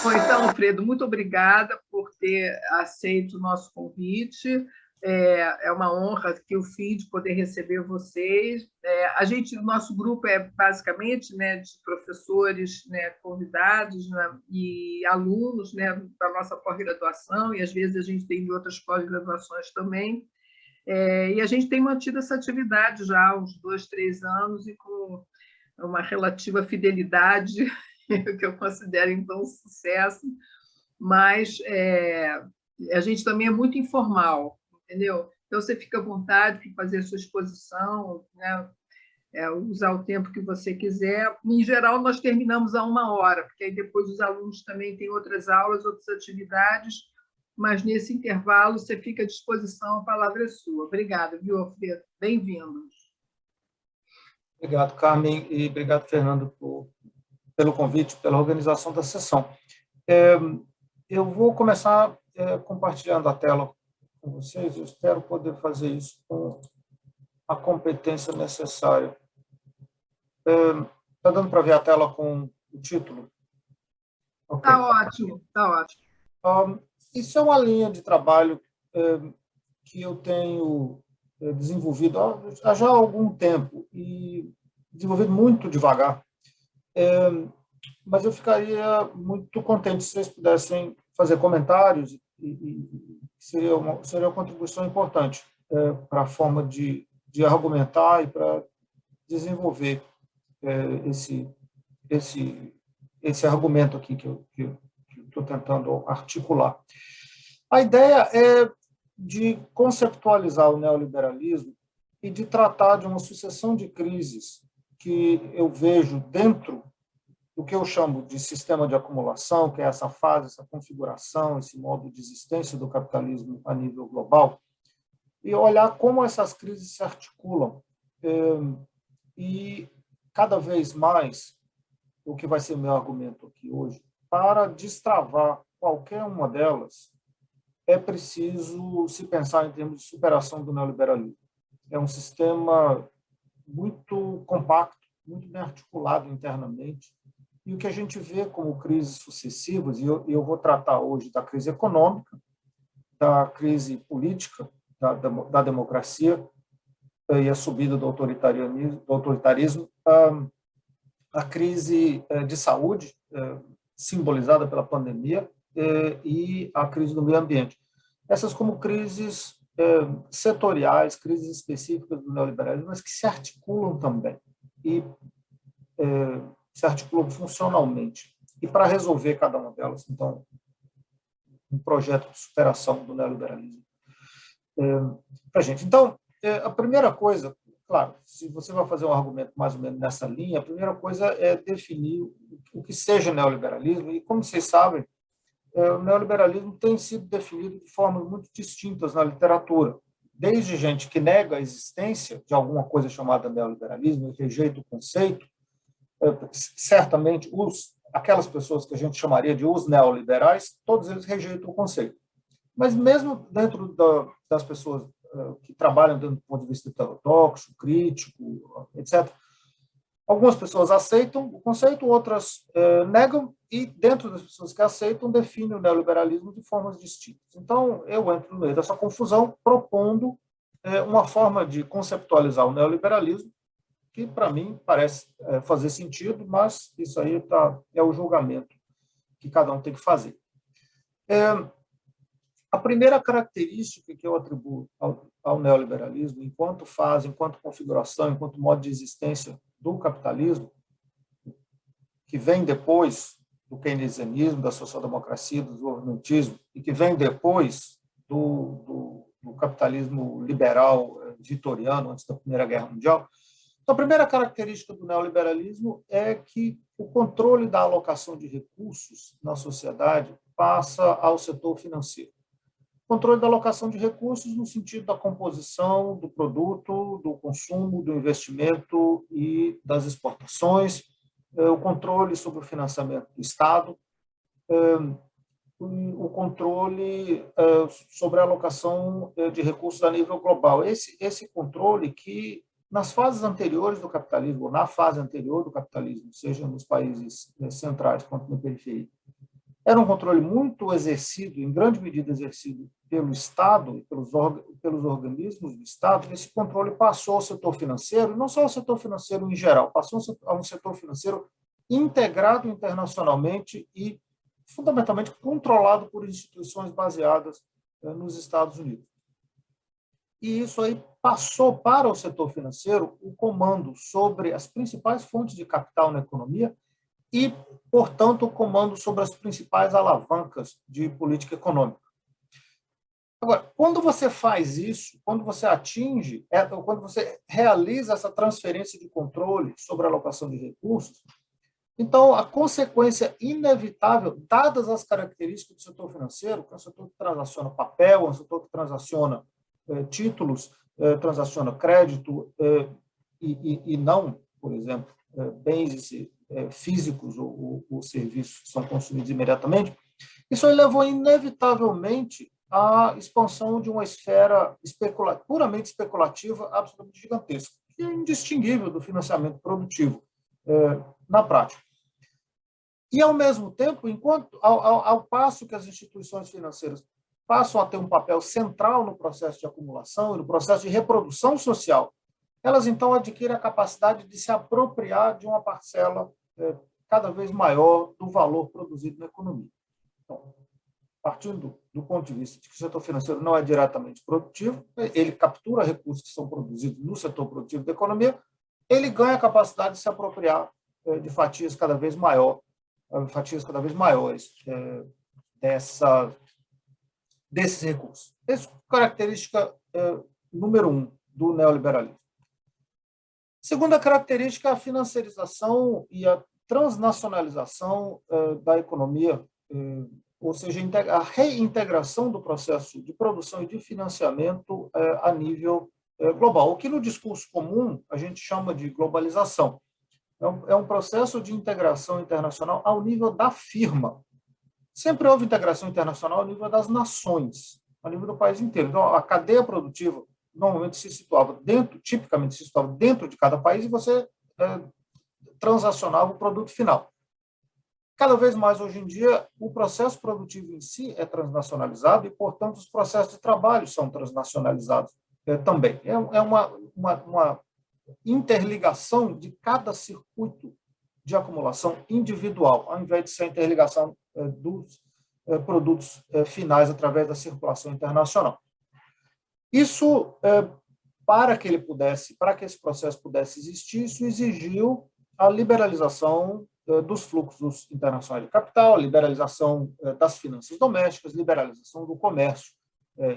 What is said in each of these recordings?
Bom, então, Alfredo, muito obrigada por ter aceito o nosso convite. É uma honra que eu fiz de poder receber vocês. O nosso grupo é basicamente, né, de professores, né, convidados, né, e alunos, né, da nossa pós-graduação, e às vezes a gente tem de outras pós-graduações também. E a gente tem mantido essa atividade já há uns 2, 3 anos e com uma relativa fidelidade, que eu considero, então, um sucesso, mas a gente também é muito informal, entendeu? Então, você fica à vontade para fazer a sua exposição, né? Usar o tempo que você quiser. Em geral, nós terminamos a 1 hora, porque aí depois os alunos também têm outras aulas, outras atividades, mas nesse intervalo você fica à disposição, a palavra é sua. Obrigada, viu, Alfredo? Bem-vindos. Obrigado, Carmen, e obrigado, Fernando, pelo convite, pela organização da sessão. Eu vou começar compartilhando a tela com vocês. Eu espero poder fazer isso com a competência necessária. Está dando para ver a tela com o título? Está ótimo, está ótimo. Isso é uma linha de trabalho que eu tenho desenvolvido há já algum tempo e desenvolvido muito devagar. Mas eu ficaria muito contente se vocês pudessem fazer comentários e seria uma contribuição importante para a forma de argumentar e para desenvolver esse argumento aqui que eu estou tentando articular. A ideia é de conceptualizar o neoliberalismo e de tratar de uma sucessão de crises que eu vejo dentro do que eu chamo de sistema de acumulação, que é essa fase, essa configuração, esse modo de existência do capitalismo a nível global, e olhar como essas crises se articulam. E, cada vez mais, o que vai ser meu argumento aqui hoje, para destravar qualquer uma delas, é preciso se pensar em termos de superação do neoliberalismo. É um sistema muito compacto, muito bem articulado internamente, e o que a gente vê como crises sucessivas, e eu vou tratar hoje da crise econômica, da crise política, da democracia, e a subida do autoritarismo, a crise de saúde, simbolizada pela pandemia, e a crise do meio ambiente. Essas como crises setoriais, crises específicas do neoliberalismo, mas que se articulam também, e se articulam funcionalmente. E para resolver cada uma delas, então, um projeto de superação do neoliberalismo para a gente. Então, a primeira coisa, claro, se você vai fazer um argumento mais ou menos nessa linha, a primeira coisa é definir o que seja neoliberalismo, e, como vocês sabem, o neoliberalismo tem sido definido de formas muito distintas na literatura, desde gente que nega a existência de alguma coisa chamada neoliberalismo e rejeita o conceito. Certamente, aquelas pessoas que a gente chamaria de os neoliberais, todos eles rejeitam o conceito. Mas mesmo dentro das pessoas que trabalham do ponto de vista heterodoxo, crítico, etc., algumas pessoas aceitam o conceito, outras negam, e dentro das pessoas que aceitam, definem o neoliberalismo de formas distintas. Então, eu entro no meio dessa confusão, propondo uma forma de conceptualizar o neoliberalismo que, para mim, parece fazer sentido, mas isso aí é o julgamento que cada um tem que fazer. A primeira característica que eu atribuo ao neoliberalismo, enquanto fase, enquanto configuração, enquanto modo de existência do capitalismo, que vem depois do keynesianismo, da social-democracia, do desenvolvimentismo, e que vem depois do capitalismo liberal vitoriano, antes da Primeira Guerra Mundial. Então, a primeira característica do neoliberalismo é que o controle da alocação de recursos na sociedade passa ao setor financeiro. Controle da alocação de recursos no sentido da composição do produto, do consumo, do investimento e das exportações, o controle sobre o financiamento do Estado, o controle sobre a alocação de recursos a nível global. Esse controle que, nas fases anteriores do capitalismo, ou na fase anterior do capitalismo, seja nos países centrais quanto na periferia, era um controle muito exercido, em grande medida exercido pelo Estado e pelos organismos do Estado. Esse controle passou ao setor financeiro, não só ao setor financeiro em geral, passou a um setor financeiro integrado internacionalmente e fundamentalmente controlado por instituições baseadas nos Estados Unidos. E isso aí passou para o setor financeiro o comando sobre as principais fontes de capital na economia e, portanto, o comando sobre as principais alavancas de política econômica. Agora, quando você faz isso, quando você quando você realiza essa transferência de controle sobre a alocação de recursos, então, a consequência inevitável, dadas as características do setor financeiro, que é um setor que transaciona papel, é um setor que transaciona títulos, transaciona crédito e não, por exemplo, bens físicos ou serviços que são consumidos imediatamente, isso aí levou inevitavelmente à expansão de uma esfera puramente especulativa, absolutamente gigantesca, que é indistinguível do financiamento produtivo na prática. E, ao mesmo tempo, ao passo que as instituições financeiras passam a ter um papel central no processo de acumulação e no processo de reprodução social, elas, então, adquirem a capacidade de se apropriar de uma parcela cada vez maior do valor produzido na economia. Então, partindo do ponto de vista de que o setor financeiro não é diretamente produtivo, ele captura recursos que são produzidos no setor produtivo da economia, ele ganha a capacidade de se apropriar de fatias cada vez maiores desses recursos. Essa é a característica número 1 do neoliberalismo. Segunda característica é a financiarização e a transnacionalização da economia, ou seja, a reintegração do processo de produção e de financiamento a nível global, o que no discurso comum a gente chama de globalização. É um processo de integração internacional ao nível da firma. Sempre houve integração internacional ao nível das nações, ao nível do país inteiro. Então, a cadeia produtiva normalmente tipicamente se situava dentro de cada país e você transacionava o produto final. Cada vez mais, hoje em dia, o processo produtivo em si é transnacionalizado e, portanto, os processos de trabalho são transnacionalizados também. É uma interligação de cada circuito de acumulação individual, ao invés de ser a interligação dos produtos finais através da circulação internacional. Isso, para que esse processo pudesse existir, isso exigiu a liberalização dos fluxos internacionais de capital, liberalização das finanças domésticas, liberalização do comércio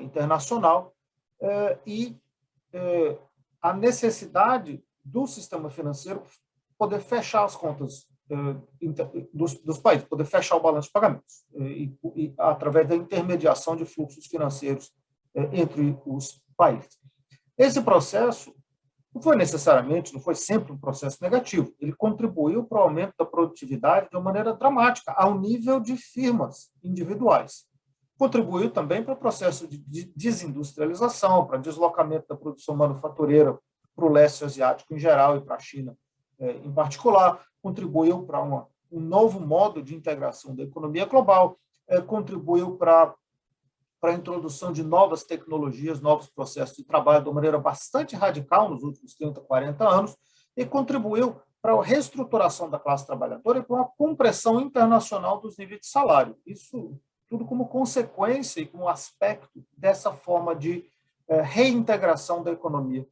internacional e a necessidade do sistema financeiro poder fechar as contas dos países, poder fechar o balanço de pagamentos, e através da intermediação de fluxos financeiros entre os países. Esse processo não foi sempre um processo negativo. Ele contribuiu para o aumento da produtividade de uma maneira dramática, ao nível de firmas individuais. Contribuiu também para o processo de desindustrialização, para deslocamento da produção manufatureira para o leste asiático em geral e para a China em particular. Contribuiu para um novo modo de integração da economia global, contribuiu para a introdução de novas tecnologias, novos processos de trabalho de uma maneira bastante radical nos últimos 30, 40 anos, e contribuiu para a reestruturação da classe trabalhadora e para uma compressão internacional dos níveis de salário. Isso tudo como consequência e como aspecto dessa forma de reintegração da economia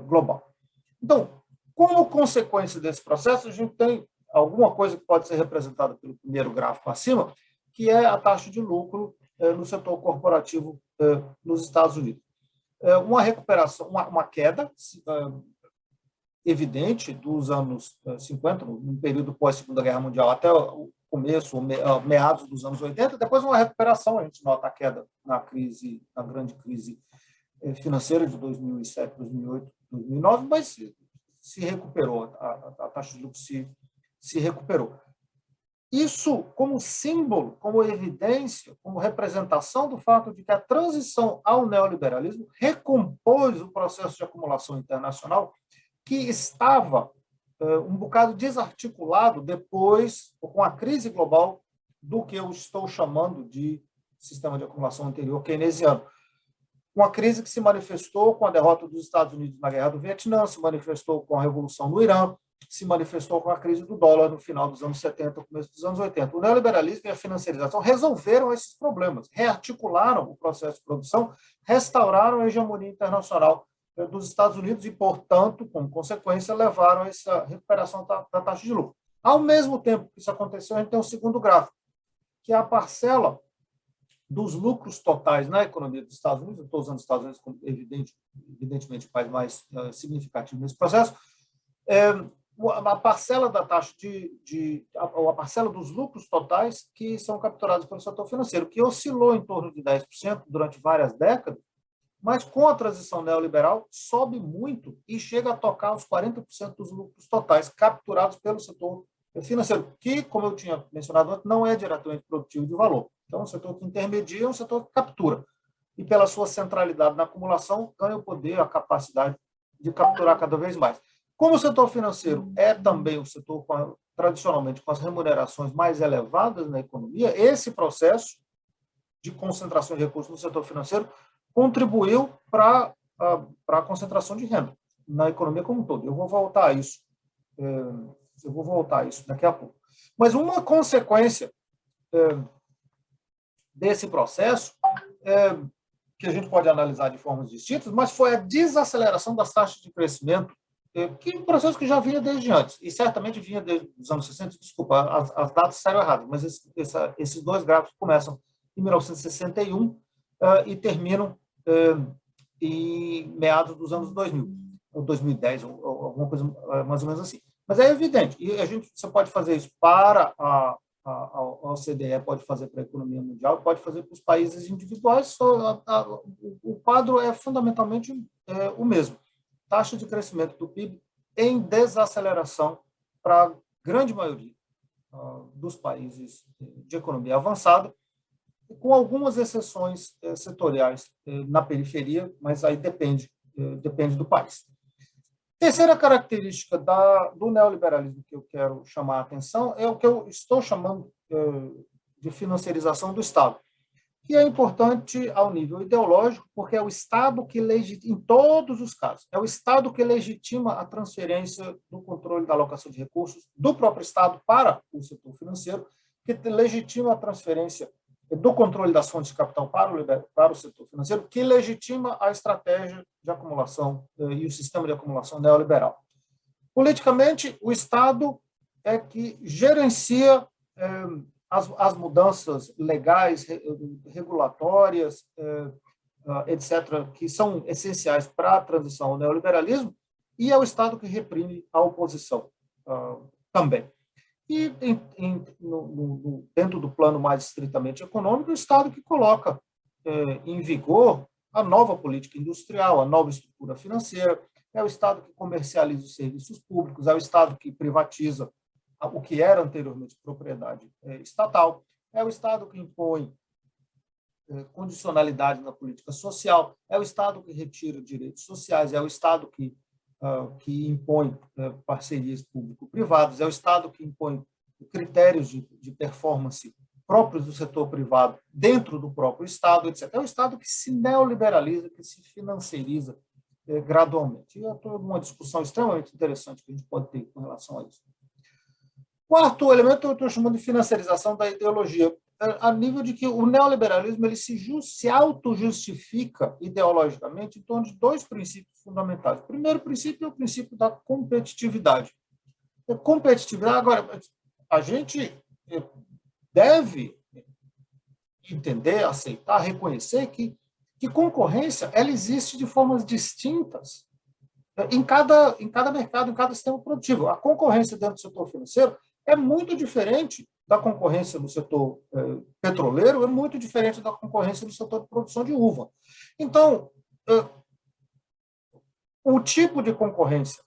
global. Então, como consequência desse processo, a gente tem alguma coisa que pode ser representada pelo primeiro gráfico acima, que é a taxa de lucro no setor corporativo nos Estados Unidos. Uma recuperação, uma queda evidente dos anos 50, no período pós-Segunda Guerra Mundial, até o começo, meados dos anos 80, depois uma recuperação, a gente nota a queda na grande crise financeira de 2007, 2008, 2009, mas se recuperou, a taxa de lucro se recuperou. Isso como símbolo, como evidência, como representação do fato de que a transição ao neoliberalismo recompôs o processo de acumulação internacional que estava um bocado desarticulado depois, com a crise global, do que eu estou chamando de sistema de acumulação anterior keynesiano. Uma crise que se manifestou com a derrota dos Estados Unidos na Guerra do Vietnã, se manifestou com a Revolução no Irã, se manifestou com a crise do dólar no final dos anos 70, começo dos anos 80. O neoliberalismo e a financiarização resolveram esses problemas, rearticularam o processo de produção, restauraram a hegemonia internacional dos Estados Unidos e, portanto, como consequência, levaram a essa recuperação da taxa de lucro. Ao mesmo tempo que isso aconteceu, a gente tem um segundo gráfico, que é a parcela dos lucros totais na economia dos Estados Unidos. Eu estou usando os Estados Unidos como evidentemente o país mais significativo nesse processo. A parcela da taxa a parcela dos lucros totais que são capturados pelo setor financeiro, que oscilou em torno de 10% durante várias décadas, mas com a transição neoliberal sobe muito e chega a tocar os 40% dos lucros totais capturados pelo setor financeiro, que, como eu tinha mencionado antes, não é diretamente produtivo de valor. Então, o setor que intermedia é um setor que captura. E, pela sua centralidade na acumulação, ganha o poder, a capacidade de capturar cada vez mais. Como o setor financeiro é também o setor, tradicionalmente, com as remunerações mais elevadas na economia, esse processo de concentração de recursos no setor financeiro contribuiu para a concentração de renda na economia como um todo. Eu vou voltar a isso. Daqui a pouco. Mas uma consequência desse processo, que a gente pode analisar de formas distintas, mas foi a desaceleração das taxas de crescimento, que é um processo que já vinha desde antes, e certamente vinha desde os anos 60, desculpa, as datas saíram erradas, mas esses dois gráficos começam em 1961 e terminam em meados dos anos 2000, ou 2010, ou alguma coisa mais ou menos assim. Mas é evidente, e você pode fazer isso para a OCDE, pode fazer para a economia mundial, pode fazer para os países individuais, o quadro é fundamentalmente o mesmo. Taxa de crescimento do PIB em desaceleração para a grande maioria dos países de economia avançada, com algumas exceções setoriais na periferia, mas aí depende do país. Terceira característica do neoliberalismo que eu quero chamar a atenção é o que eu estou chamando de financiarização do Estado, que é importante ao nível ideológico, porque é o Estado que legitima, em todos os casos, é o Estado que legitima a transferência do controle da alocação de recursos do próprio Estado para o setor financeiro, que legitima a transferência do controle das fontes de capital para o setor financeiro, que legitima a estratégia de acumulação e o sistema de acumulação neoliberal. Politicamente, o Estado é que gerencia as mudanças legais, regulatórias, etc., que são essenciais para a transição ao neoliberalismo, e é o Estado que reprime a oposição também. E, dentro do plano mais estritamente econômico, o Estado que coloca em vigor a nova política industrial, a nova estrutura financeira, é o Estado que comercializa os serviços públicos, é o Estado que privatiza o que era anteriormente propriedade estatal, é o Estado que impõe condicionalidade na política social, é o Estado que retira direitos sociais, é o Estado que impõe parcerias público-privadas, é o Estado que impõe critérios de performance próprios do setor privado dentro do próprio Estado, etc. É o Estado que se neoliberaliza, que se financiariza gradualmente. E é toda uma discussão extremamente interessante que a gente pode ter com relação a isso. Quarto elemento, eu estou chamando de financiarização da ideologia, a nível de que o neoliberalismo ele se auto-justifica ideologicamente em torno de dois princípios fundamentais. O primeiro princípio é o princípio da competitividade. Agora, a gente deve entender, aceitar, reconhecer que concorrência ela existe de formas distintas em cada mercado, em cada sistema produtivo. A concorrência dentro do setor financeiro é muito diferente da concorrência no setor petroleiro, é muito diferente da concorrência no setor de produção de uva. Então, o tipo de concorrência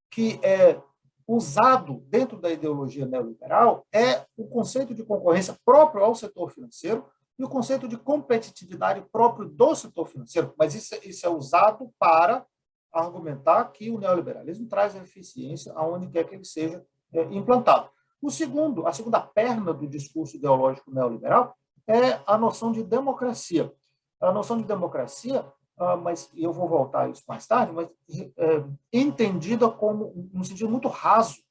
que é usado dentro da ideologia neoliberal é o conceito de concorrência próprio ao setor financeiro e o conceito de competitividade próprio do setor financeiro. Mas isso é usado para argumentar que o neoliberalismo traz eficiência aonde quer que ele seja implantado. A segunda perna do discurso ideológico neoliberal é a noção de democracia. A noção de democracia, mas eu vou voltar a isso mais tarde, mas entendida como um sentido muito raso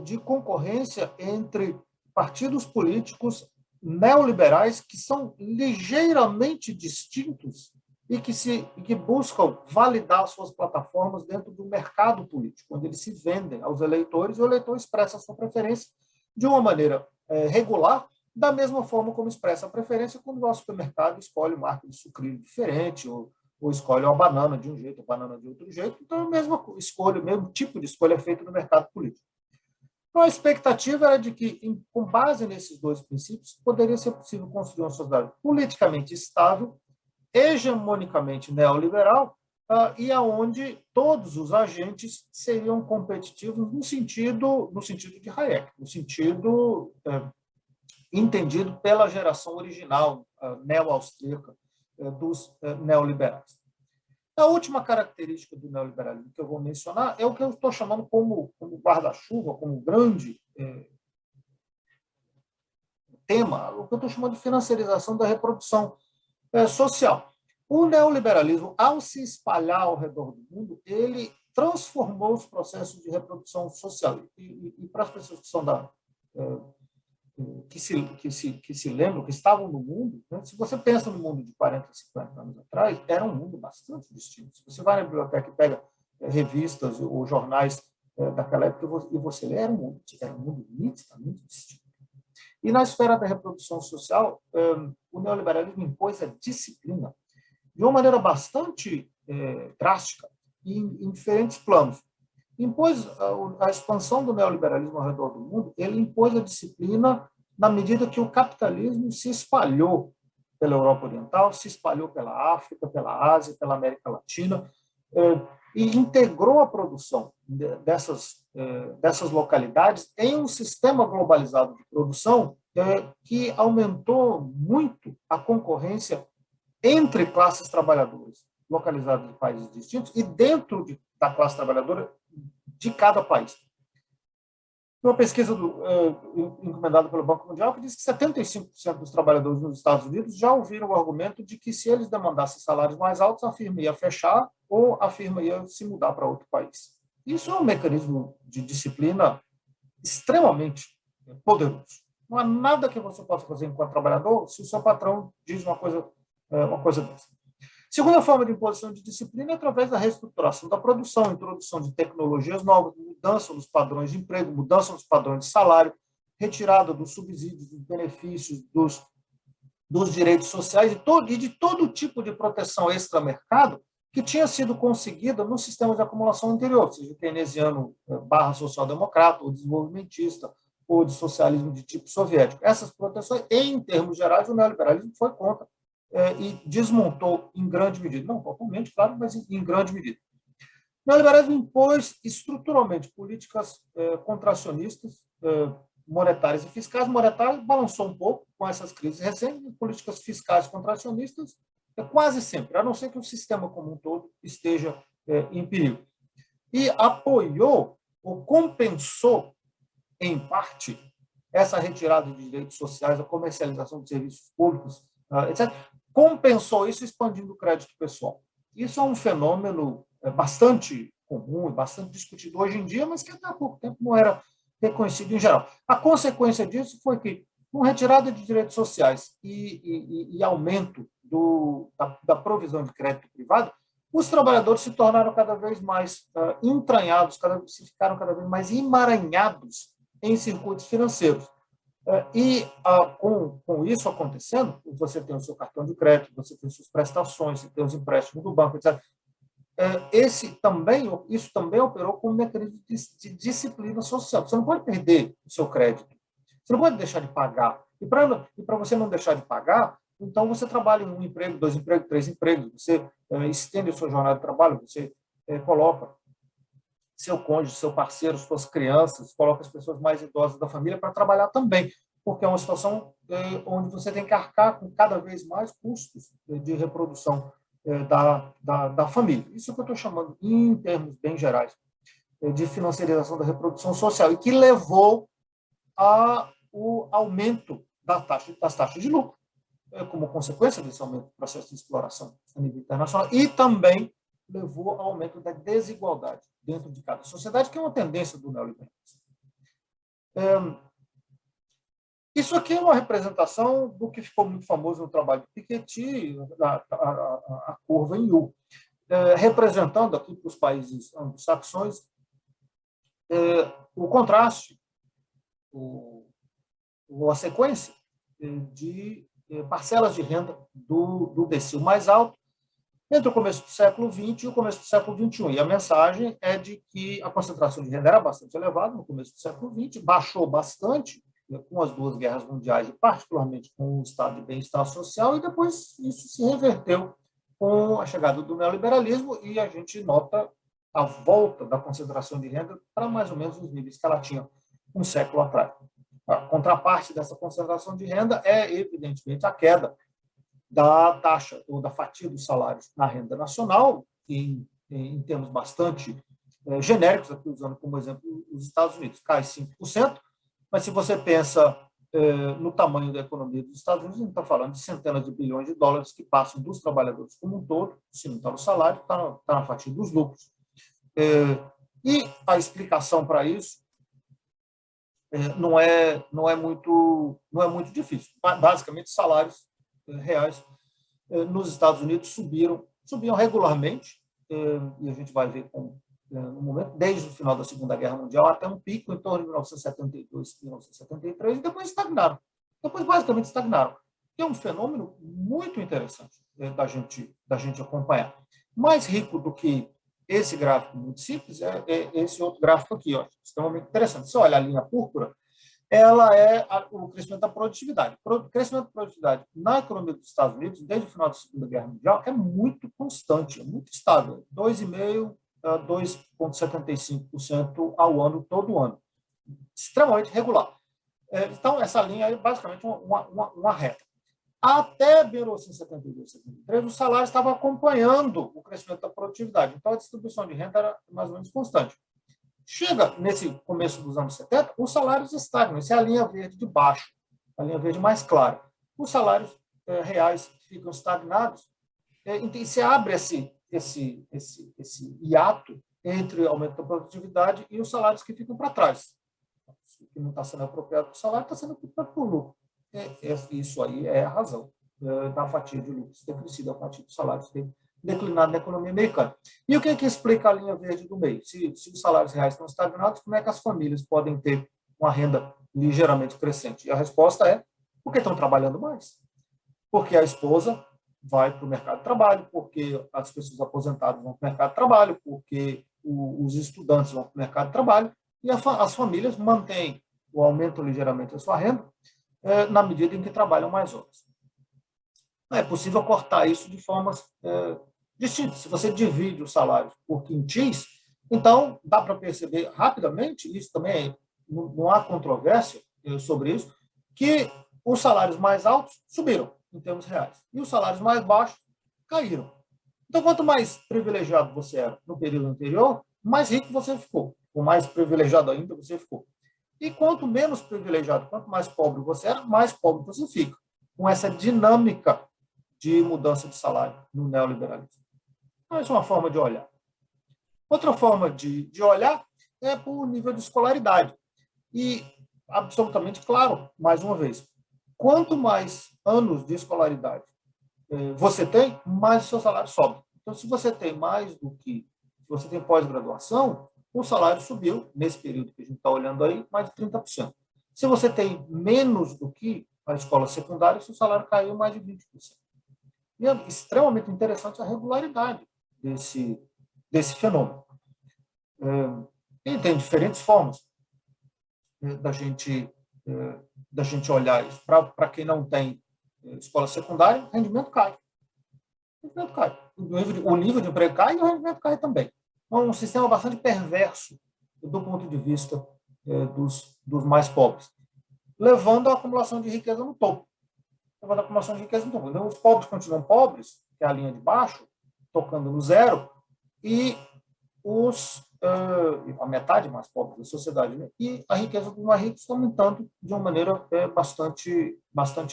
de concorrência entre partidos políticos neoliberais que são ligeiramente distintos e que buscam validar suas plataformas dentro do mercado político, onde eles se vendem aos eleitores e o eleitor expressa a sua preferência de uma maneira regular, da mesma forma como expressa a preferência quando vai ao supermercado escolhe marca de sucrilho diferente ou escolhe uma banana de um jeito, a banana de outro jeito. Então, a mesma escolha, o mesmo tipo de escolha é feito no mercado político. Então, a expectativa era de que, com base nesses dois princípios, poderia ser possível construir uma sociedade politicamente estável, hegemonicamente neoliberal, e aonde todos os agentes seriam competitivos no sentido de Hayek, no sentido entendido pela geração original neo-austríaca dos neoliberais. A última característica do neoliberalismo que eu vou mencionar é o que eu estou chamando como guarda-chuva, como grande tema, o que eu estou chamando de financiarização da reprodução social. O neoliberalismo, ao se espalhar ao redor do mundo, ele transformou os processos de reprodução social. E para as pessoas que são que se lembram, que estavam no mundo, né? Se você pensa no mundo de 40, 50 anos atrás, era um mundo bastante distinto. Se você vai na biblioteca e pega revistas ou jornais daquela época e você lê, era um mundo nitidamente distinto. E na esfera da reprodução social, o neoliberalismo impôs a disciplina de uma maneira bastante drástica em diferentes planos. Impôs a expansão do neoliberalismo ao redor do mundo, ele impôs a disciplina na medida que o capitalismo se espalhou pela Europa Oriental, se espalhou pela África, pela Ásia, pela América Latina, e integrou a produção dessas localidades em um sistema globalizado de produção que aumentou muito a concorrência entre classes trabalhadoras localizadas em países distintos e dentro da classe trabalhadora de cada país. Uma pesquisa encomendada pelo Banco Mundial que diz que 75% dos trabalhadores nos Estados Unidos já ouviram o argumento de que se eles demandassem salários mais altos, a firma ia fechar ou a firma ia se mudar para outro país. Isso é um mecanismo de disciplina extremamente poderoso. Não há nada que você possa fazer enquanto trabalhador se o seu patrão diz uma coisa dessa. Segunda forma de imposição de disciplina é através da reestruturação da produção, introdução de tecnologias novas, mudança nos padrões de emprego, mudança nos padrões de salário, retirada dos subsídios, dos benefícios, dos direitos sociais e de todo tipo de proteção extramercado que tinha sido conseguida no sistema de acumulação anterior, seja keynesiano / social-democrata, ou desenvolvimentista, ou de socialismo de tipo soviético. Essas proteções, em termos gerais, o neoliberalismo foi contra e desmontou em grande medida, não totalmente, claro, mas em grande medida. O neoliberalismo impôs estruturalmente políticas contracionistas, monetárias e fiscais. Monetárias balançou um pouco com essas crises recentes, políticas fiscais contracionistas quase sempre, a não ser que o sistema como um todo esteja em perigo. E apoiou ou compensou, em parte, essa retirada de direitos sociais, a comercialização de serviços públicos, etc., compensou isso expandindo o crédito pessoal. Isso é um fenômeno bastante comum e bastante discutido hoje em dia, mas que até há pouco tempo não era reconhecido em geral. A consequência disso foi que, com retirada de direitos sociais e aumento da provisão de crédito privado, os trabalhadores se tornaram cada vez mais entranhados, ficaram cada vez mais emaranhados em circuitos financeiros. E com isso acontecendo, você tem o seu cartão de crédito, você tem suas prestações, você tem os empréstimos do banco, etc. Isso também operou como um mecanismo de disciplina social. Você não pode perder o seu crédito, você não pode deixar de pagar. E para você não deixar de pagar, então você trabalha em 1 emprego, 2 empregos, 3 empregos, você estende a sua jornada de trabalho, você coloca seu cônjuge, seu parceiro, suas crianças, coloca as pessoas mais idosas da família para trabalhar também, porque é uma situação onde você tem que arcar com cada vez mais custos de reprodução da família. Isso que eu estou chamando, em termos bem gerais, de financiarização da reprodução social, e que levou ao aumento das taxas de lucro, como consequência desse aumento do processo de exploração a nível internacional, e também levou ao aumento da desigualdade dentro de cada sociedade, que é uma tendência do neoliberalismo. Isso aqui é uma representação do que ficou muito famoso no trabalho de Piketty, a curva em U, representando aqui para os países anglo-saxões o contraste, a sequência de parcelas de renda do decil mais alto entre o começo do século XX e o começo do século XXI. E a mensagem é de que a concentração de renda era bastante elevada no começo do século XX, baixou bastante com as duas guerras mundiais, e particularmente com o estado de bem-estar social, e depois isso se reverteu com a chegada do neoliberalismo, e a gente nota a volta da concentração de renda para mais ou menos os níveis que ela tinha um século atrás. A contraparte dessa concentração de renda é, evidentemente, a queda da taxa ou da fatia dos salários na renda nacional, em termos bastante genéricos, aqui usando como exemplo os Estados Unidos, cai 5%, mas se você pensa no tamanho da economia dos Estados Unidos, a gente está falando de centenas de bilhões de dólares que passam dos trabalhadores como um todo, se não está no salário, está na fatia dos lucros. E a explicação para isso não é muito difícil. Basicamente, salários reais nos Estados Unidos subiam regularmente, e a gente vai ver no momento, desde o final da Segunda Guerra Mundial até um pico em torno de 1972, 1973, e depois estagnaram. Depois, basicamente, estagnaram. E é um fenômeno muito interessante da gente acompanhar. Mais rico do que esse gráfico muito simples é esse outro gráfico aqui, ó, extremamente interessante. Se olha a linha púrpura, ela é o crescimento da produtividade. O crescimento da produtividade na economia dos Estados Unidos, desde o final da Segunda Guerra Mundial, é muito constante, é muito estável, 2,5% a 2,75% ao ano, todo ano. Extremamente regular. Então, essa linha é basicamente uma reta. Até 1972, 1973, o salário estava acompanhando o crescimento da produtividade. Então, a distribuição de renda era mais ou menos constante. Chega nesse começo dos anos 70, os salários estagnam. Essa é a linha verde de baixo, a linha verde mais clara. Os salários reais ficam estagnados. E se abre esse hiato entre o aumento da produtividade e os salários que ficam para trás. O que não está sendo apropriado para o salário está sendo apropriado por lucro. Isso aí é a razão da fatia de lucros ter crescido, a fatia dos salários ter declinado na economia americana. E o que explica a linha verde do meio? Se os salários reais estão estagnados, como é que as famílias podem ter uma renda ligeiramente crescente? E a resposta é porque estão trabalhando mais. Porque a esposa vai para o mercado de trabalho, porque as pessoas aposentadas vão para o mercado de trabalho, porque os estudantes vão para o mercado de trabalho, e as famílias mantêm ou aumentam ligeiramente a sua renda na medida em que trabalham mais horas. É possível cortar isso de formas distintas. Se você divide o salário por quintis, então dá para perceber rapidamente, isso também não há controvérsia sobre isso, que os salários mais altos subiram em termos reais e os salários mais baixos caíram. Então, quanto mais privilegiado você era no período anterior, mais rico você ficou, ou mais privilegiado ainda você ficou. E quanto menos privilegiado, quanto mais pobre você era, mais pobre você fica, com essa dinâmica de mudança de salário no neoliberalismo. Então, essa é uma forma de olhar. Outra forma de olhar é por nível de escolaridade. E, absolutamente claro, mais uma vez, quanto mais anos de escolaridade você tem, mais o seu salário sobe. Então, se você tem se você tem pós-graduação, o salário subiu, nesse período que a gente está olhando aí, mais de 30%. Se você tem menos do que a escola secundária, seu salário caiu mais de 20%. E é extremamente interessante a regularidade desse fenômeno. E tem diferentes formas da gente olhar isso. Para quem não tem escola secundária, o rendimento cai. O rendimento cai. O nível de emprego cai e o rendimento cai também. É um sistema bastante perverso do ponto de vista dos mais pobres, levando à acumulação de riqueza no topo. Levando à acumulação de riqueza no topo. Então, os pobres continuam pobres, que é a linha de baixo, tocando no zero, e a metade mais pobre da sociedade, né? E a riqueza dos mais ricos está aumentando de uma maneira bastante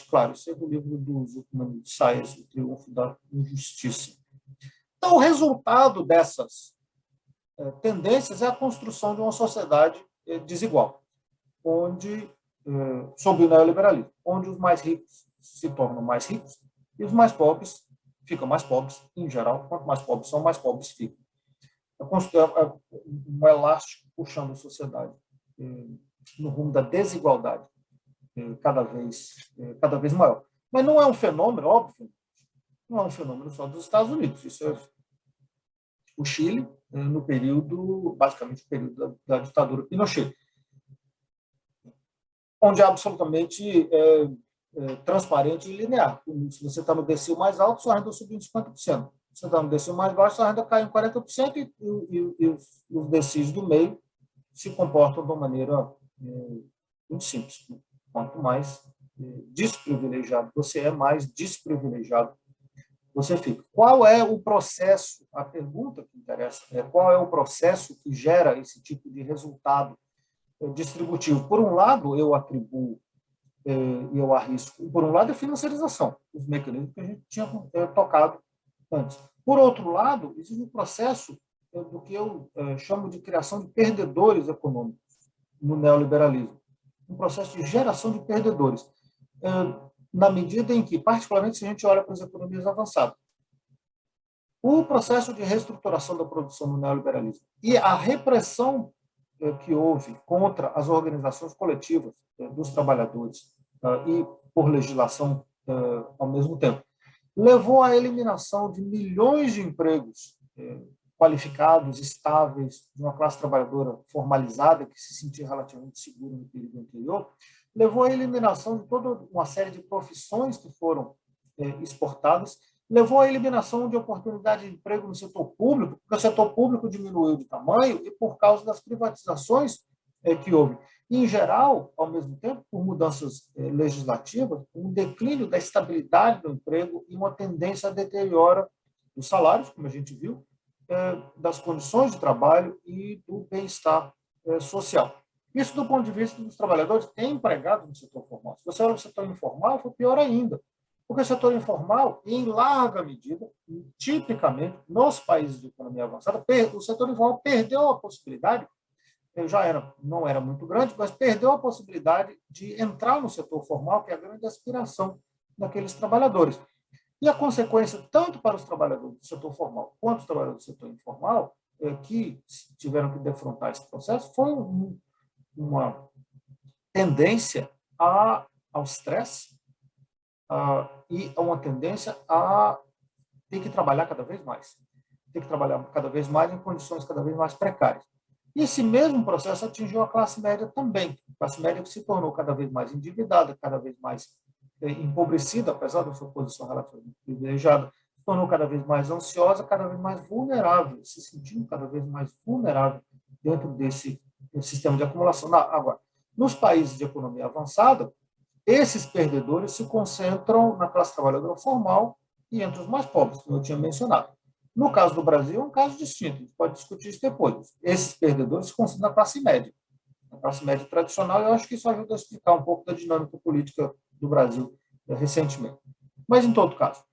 clara. Isso é do livro do Zucman de Saez, O Triunfo da Injustiça. Então, o resultado dessas tendências é a construção de uma sociedade desigual, onde, sob o neoliberalismo, onde os mais ricos se tornam mais ricos e os mais pobres ficam mais pobres, em geral. Quanto mais pobres são, mais pobres ficam. Um elástico puxando a sociedade no rumo da desigualdade cada vez maior. Mas não é um fenômeno, óbvio, não é um fenômeno só dos Estados Unidos. Isso é o Chile, no período, basicamente, o período da ditadura Pinochet, onde é absolutamente transparente e linear. Se você está no decil mais alto, sua renda subiu em 50%. Se você está no decil mais baixo, sua renda cai em 40% e os decils do meio se comportam de uma maneira muito simples. Quanto mais desprivilegiado você é, mais desprivilegiado você fica. Qual é o processo? A pergunta que interessa é qual é o processo que gera esse tipo de resultado distributivo. Por um lado, eu atribuo e eu arrisco. Por um lado, é financiarização, os mecanismos que a gente tinha tocado antes. Por outro lado, existe um processo do que eu chamo de criação de perdedores econômicos no neoliberalismo. Um processo de geração de perdedores. Na medida em que, particularmente, se a gente olha para as economias avançadas, o processo de reestruturação da produção no neoliberalismo e a repressão que houve contra as organizações coletivas dos trabalhadores e por legislação ao mesmo tempo, levou à eliminação de milhões de empregos qualificados, estáveis, de uma classe trabalhadora formalizada, que se sentia relativamente segura no período anterior, levou à eliminação de toda uma série de profissões que foram exportadas, levou à eliminação de oportunidade de emprego no setor público, porque o setor público diminuiu de tamanho e por causa das privatizações que houve. Em geral, ao mesmo tempo, por mudanças legislativas, um declínio da estabilidade do emprego e uma tendência a deterioro dos salários, como a gente viu, das condições de trabalho e do bem-estar social. Isso do ponto de vista dos trabalhadores empregados no setor formal. Se você olha para o setor informal, foi pior ainda. Porque o setor informal, em larga medida, tipicamente, nos países de economia avançada, o setor informal perdeu a possibilidade, não era muito grande, mas perdeu a possibilidade de entrar no setor formal, que é a grande aspiração daqueles trabalhadores. E a consequência, tanto para os trabalhadores do setor formal quanto os trabalhadores do setor informal, que tiveram que defrontar esse processo, foi uma tendência ao estresse e uma tendência a ter que trabalhar cada vez mais. Ter que trabalhar cada vez mais em condições cada vez mais precárias. E esse mesmo processo atingiu a classe média também. A classe média que se tornou cada vez mais endividada, cada vez mais empobrecida, apesar da sua posição relativamente privilegiada, se tornou cada vez mais ansiosa, cada vez mais vulnerável, se sentindo cada vez mais vulnerável dentro desse sistema de acumulação. Agora, nos países de economia avançada, esses perdedores se concentram na classe trabalhadora formal e entre os mais pobres, como eu tinha mencionado. No caso do Brasil, é um caso distinto, a gente pode discutir isso depois. Esses perdedores se concentram na classe média. Na classe média tradicional, eu acho que isso ajuda a explicar um pouco da dinâmica política do Brasil recentemente. Mas, em todo caso,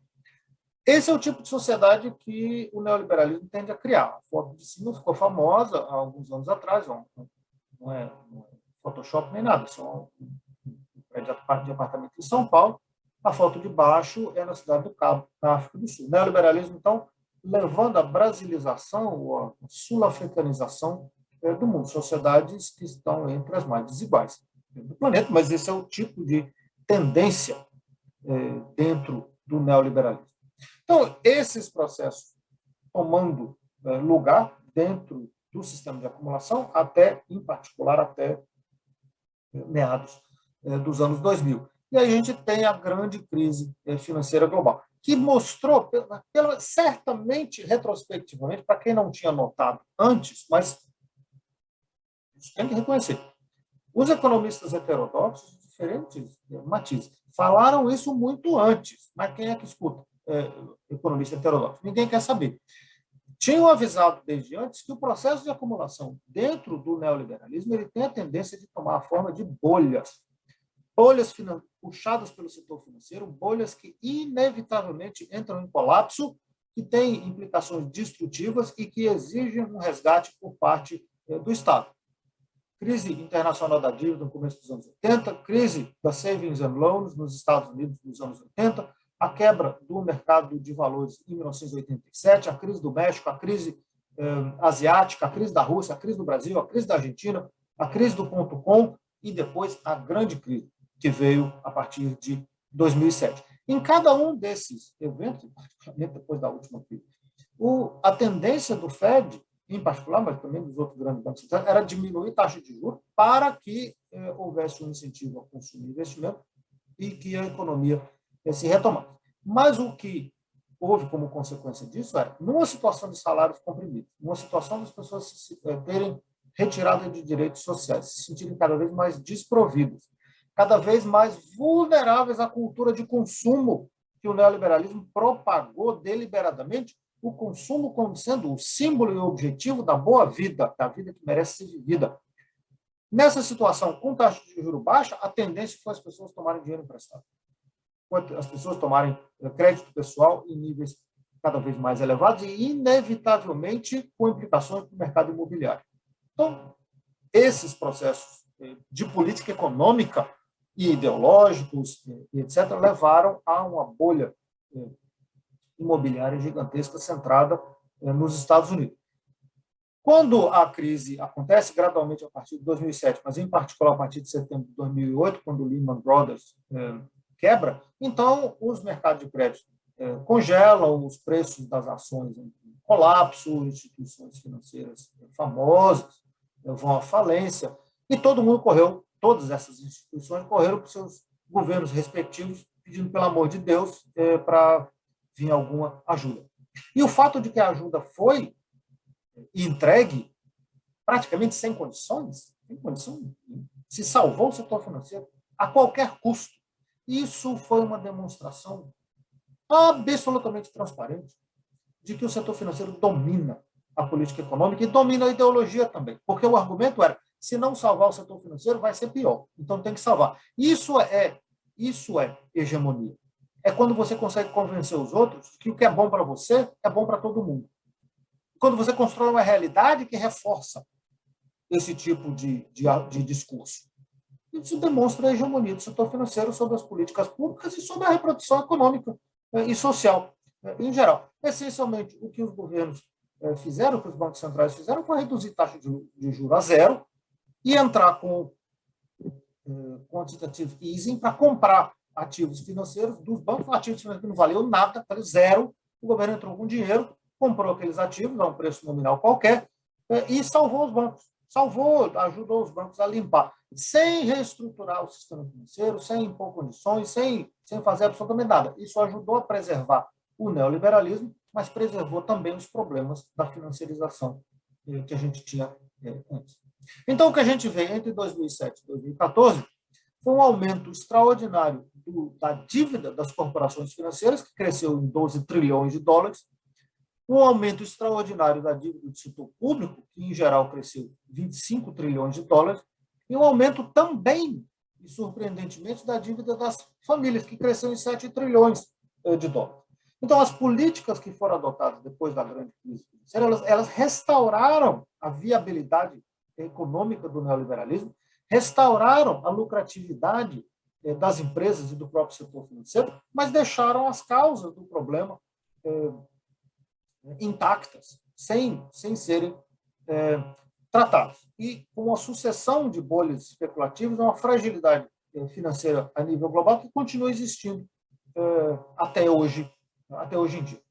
esse é o tipo de sociedade que o neoliberalismo tende a criar. A foto de cima ficou famosa há alguns anos atrás, não é Photoshop nem nada, só um prédio de apartamento em São Paulo. A foto de baixo é na cidade do Cabo, na África do Sul. O neoliberalismo, então, levando à brasilização ou à sul-africanização do mundo, sociedades que estão entre as mais desiguais do planeta, mas esse é o tipo de tendência dentro do neoliberalismo. Então, esses processos tomando lugar dentro do sistema de acumulação, em particular, até meados dos anos 2000. E aí a gente tem a grande crise financeira global. que mostrou, certamente, retrospectivamente, para quem não tinha notado antes, mas isso tem que reconhecer, os economistas heterodoxos, de diferentes matizes, falaram isso muito antes, mas quem é que escuta economista heterodoxo? Ninguém quer saber. Tinham avisado desde antes que o processo de acumulação dentro do neoliberalismo ele tem a tendência de tomar a forma de bolhas, bolhas puxadas pelo setor financeiro, bolhas que inevitavelmente entram em colapso, que têm implicações destrutivas e que exigem um resgate por parte do Estado. Crise internacional da dívida no começo dos anos 80, crise da savings and loans nos Estados Unidos nos anos 80, a quebra do mercado de valores em 1987, a crise do México, a crise asiática, a crise da Rússia, a crise do Brasil, a crise da Argentina, a crise do ponto .com e depois a grande crise que veio a partir de 2007. Em cada um desses eventos, particularmente depois da última crise, a tendência do Fed, em particular, mas também dos outros grandes bancos centrais, era diminuir a taxa de juros para que houvesse um incentivo ao consumo e investimento e que a economia se retomasse. Mas o que houve como consequência disso era, numa situação de salários comprimidos, numa situação das pessoas terem retirada de direitos sociais, se sentirem cada vez mais desprovidas, cada vez mais vulneráveis à cultura de consumo que o neoliberalismo propagou deliberadamente, o consumo como sendo o símbolo e o objetivo da boa vida, da vida que merece ser vivida. Nessa situação, com taxa de juros baixa, a tendência foi as pessoas tomarem dinheiro emprestado. As pessoas tomarem crédito pessoal em níveis cada vez mais elevados e, inevitavelmente, com implicações para o mercado imobiliário. Então, esses processos de política econômica e ideológicos, etc., levaram a uma bolha imobiliária gigantesca centrada nos Estados Unidos. Quando a crise acontece, gradualmente a partir de 2007, mas em particular a partir de setembro de 2008, quando o Lehman Brothers quebra, então os mercados de crédito congelam, os preços das ações em colapso, instituições financeiras famosas vão à falência, e todo mundo correu, todas essas instituições correram para os seus governos respectivos, pedindo, pelo amor de Deus, para vir alguma ajuda. E o fato de que a ajuda foi entregue praticamente sem condições, se salvou o setor financeiro a qualquer custo. Isso foi uma demonstração absolutamente transparente de que o setor financeiro domina a política econômica e domina a ideologia também, porque o argumento era, se não salvar o setor financeiro, vai ser pior, então tem que salvar. Isso é hegemonia. É quando você consegue convencer os outros que o que é bom para você é bom para todo mundo. Quando você constrói uma realidade que reforça esse tipo de discurso. Isso demonstra a hegemonia do setor financeiro sobre as políticas públicas e sobre a reprodução econômica e social, em geral. Essencialmente, o que os governos fizeram, o que os bancos centrais fizeram, foi reduzir taxa de juros a zero e entrar com quantitative easing para comprar ativos financeiros dos bancos, ativos financeiros que não valiam nada, valeu zero. O governo entrou com dinheiro, comprou aqueles ativos a um preço nominal qualquer e salvou os bancos. Ajudou os bancos a limpar, sem reestruturar o sistema financeiro, sem impor condições, sem fazer absolutamente nada. Isso ajudou a preservar o neoliberalismo, mas preservou também os problemas da financiarização que a gente tinha antes. Então, o que a gente vê entre 2007 e 2014 foi um aumento extraordinário da dívida das corporações financeiras, que cresceu em 12 trilhões de dólares, um aumento extraordinário da dívida do setor público, que, em geral, cresceu 25 trilhões de dólares, e um aumento também, e surpreendentemente, da dívida das famílias, que cresceu em 7 trilhões de dólares. Então, as políticas que foram adotadas depois da grande crise financeira, elas restauraram a viabilidade econômica do neoliberalismo, restauraram a lucratividade das empresas e do próprio setor financeiro, mas deixaram as causas do problema intactas, sem serem tratadas. E com uma sucessão de bolhas especulativas, uma fragilidade financeira a nível global que continua existindo até hoje em dia.